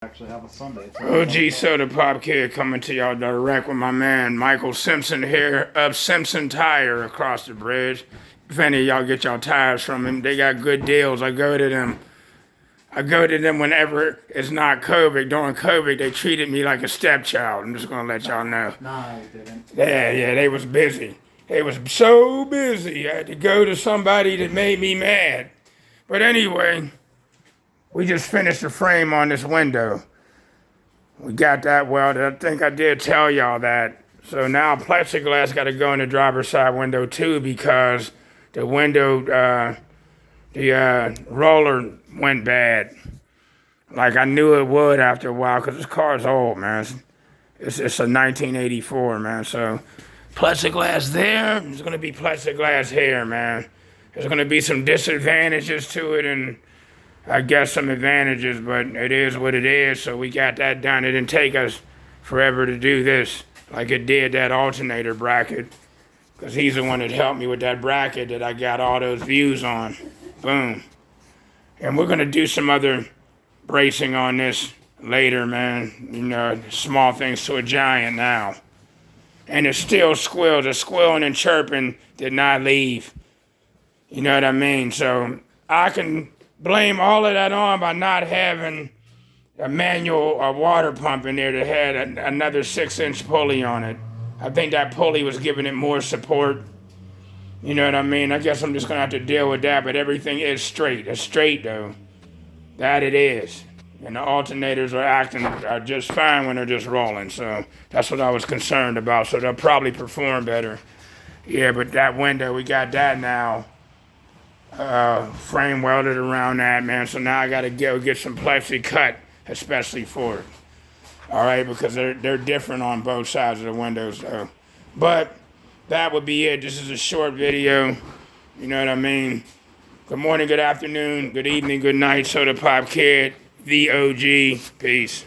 Actually have a Sunday. OG Soda Pop Kid coming to y'all direct with my man Michael Simpson here of Simpson Tire across the bridge. If any of y'all get y'all tires from him, they got good deals. I go to them whenever it's not COVID. During COVID, they treated me like a stepchild. I'm just gonna let y'all know. Nah, I didn't. Yeah, they was busy. They was so busy. I had to go to somebody that made me mad. But anyway, we just finished the frame on this window. We got that welded. I think I did tell y'all that. So now plexiglass got to go in the driver's side window too because the window, the roller went bad. Like I knew it would after a while because this car's old, man. It's a 1984, man. So plexiglass there. There's going to be plexiglass here, man. There's going to be some disadvantages to it and I guess some advantages, but it is what it is, so we got that done. It didn't take us forever to do this like it did that alternator bracket, because he's the one that helped me with that bracket that I got all those views on. Boom. And we're going to do some other bracing on this later, man. You know, small things to a giant now. And it still squeals. The squealing and chirping did not leave. You know what I mean? So I can blame all of that on by not having a manual water pump in there that had another 6-inch pulley on it. I think that pulley was giving it more support. You know what I mean? I guess I'm just gonna have to deal with that, but everything is straight. It's straight though. That it is. And the alternators are just fine when they're just rolling. So that's what I was concerned about. So they'll probably perform better. Yeah, but that window, we got that now. Frame welded around that, man. So now I gotta get some plexi cut, especially for it. All right, because they're different on both sides of the windows, though. But that would be it. This is a short video. You know what I mean? Good morning, good afternoon, good evening, good night. Soda Pop Kid, the OG. Peace.